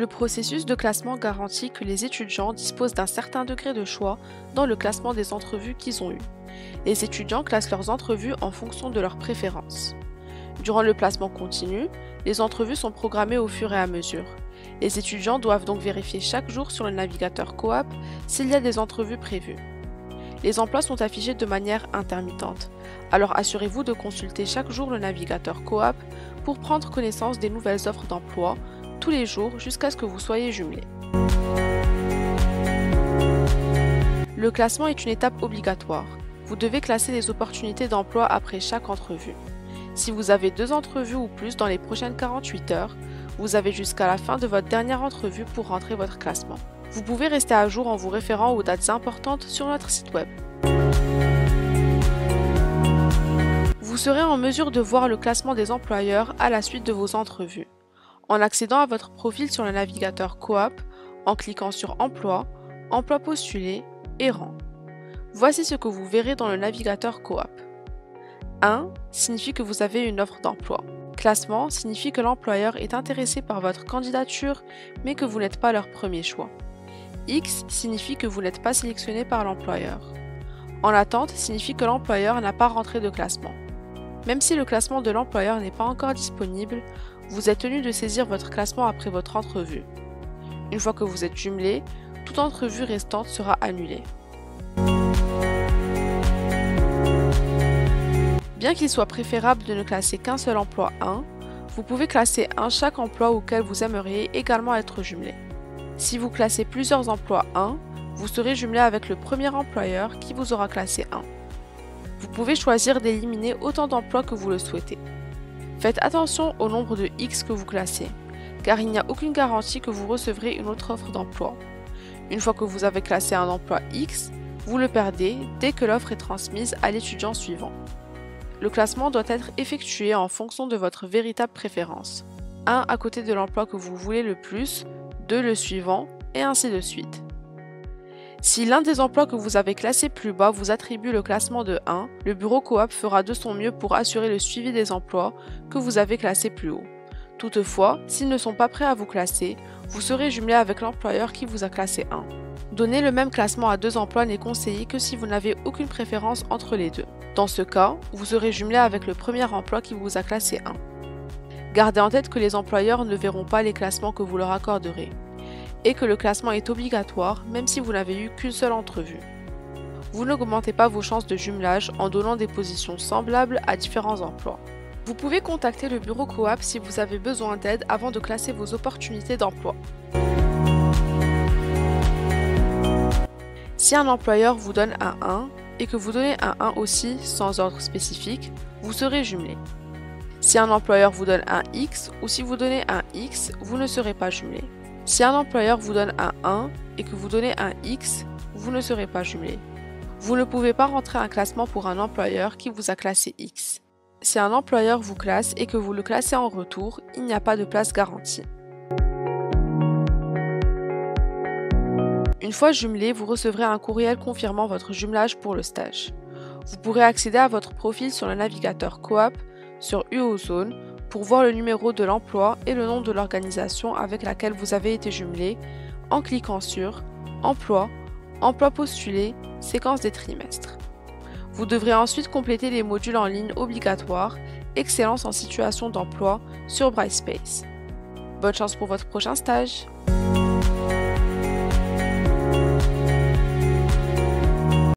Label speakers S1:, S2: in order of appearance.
S1: Le processus de classement garantit que les étudiants disposent d'un certain degré de choix dans le classement des entrevues qu'ils ont eues. Les étudiants classent leurs entrevues en fonction de leurs préférences. Durant le placement continu, les entrevues sont programmées au fur et à mesure. Les étudiants doivent donc vérifier chaque jour sur le navigateur Coap s'il y a des entrevues prévues. Les emplois sont affichés de manière intermittente, alors assurez-vous de consulter chaque jour le navigateur Coap pour prendre connaissance des nouvelles offres d'emploi tous les jours jusqu'à ce que vous soyez jumelé. Le classement est une étape obligatoire. Vous devez classer les opportunités d'emploi après chaque entrevue. Si vous avez 2 entrevues ou plus dans les prochaines 48 heures, vous avez jusqu'à la fin de votre dernière entrevue pour rentrer votre classement. Vous pouvez rester à jour en vous référant aux dates importantes sur notre site web. Vous serez en mesure de voir le classement des employeurs à la suite de vos entrevues. En accédant à votre profil sur le navigateur Coap, en cliquant sur Emploi, Emploi postulé et Rang. Voici ce que vous verrez dans le navigateur Coap. 1 signifie que vous avez une offre d'emploi. Classement signifie que l'employeur est intéressé par votre candidature mais que vous n'êtes pas leur premier choix. X signifie que vous n'êtes pas sélectionné par l'employeur. En attente signifie que l'employeur n'a pas rentré de classement. Même si le classement de l'employeur n'est pas encore disponible, vous êtes tenu de saisir votre classement après votre entrevue. Une fois que vous êtes jumelé, toute entrevue restante sera annulée. Bien qu'il soit préférable de ne classer qu'un seul emploi 1, vous pouvez classer chaque emploi auquel vous aimeriez également être jumelé. Si vous classez plusieurs emplois 1, vous serez jumelé avec le premier employeur qui vous aura classé 1. Vous pouvez choisir d'éliminer autant d'emplois que vous le souhaitez. Faites attention au nombre de X que vous classez, car il n'y a aucune garantie que vous recevrez une autre offre d'emploi. Une fois que vous avez classé un emploi X, vous le perdez dès que l'offre est transmise à l'étudiant suivant. Le classement doit être effectué en fonction de votre véritable préférence. 1 à côté de l'emploi que vous voulez le plus, 2 le suivant, et ainsi de suite. Si l'un des emplois que vous avez classé plus bas vous attribue le classement de 1, le bureau Coap fera de son mieux pour assurer le suivi des emplois que vous avez classés plus haut. Toutefois, s'ils ne sont pas prêts à vous classer, vous serez jumelé avec l'employeur qui vous a classé 1. Donner le même classement à 2 emplois n'est conseillé que si vous n'avez aucune préférence entre les deux. Dans ce cas, vous serez jumelé avec le premier emploi qui vous a classé 1. Gardez en tête que les employeurs ne verront pas les classements que vous leur accorderez, et que le classement est obligatoire même si vous n'avez eu qu'une seule entrevue. Vous n'augmentez pas vos chances de jumelage en donnant des positions semblables à différents emplois. Vous pouvez contacter le bureau Coap si vous avez besoin d'aide avant de classer vos opportunités d'emploi. Si un employeur vous donne un 1 et que vous donnez un 1 aussi sans ordre spécifique, vous serez jumelé. Si un employeur vous donne un X ou si vous donnez un X, vous ne serez pas jumelé. Si un employeur vous donne un 1 et que vous donnez un X, vous ne serez pas jumelé. Vous ne pouvez pas rentrer un classement pour un employeur qui vous a classé X. Si un employeur vous classe et que vous le classez en retour, il n'y a pas de place garantie. Une fois jumelé, vous recevrez un courriel confirmant votre jumelage pour le stage. Vous pourrez accéder à votre profil sur le navigateur Coap sur UOZone pour voir le numéro de l'emploi et le nom de l'organisation avec laquelle vous avez été jumelé en cliquant sur Emploi, Emploi postulé, séquence des trimestres. Vous devrez ensuite compléter les modules en ligne obligatoires Excellence en situation d'emploi sur Brightspace. Bonne chance pour votre prochain stage!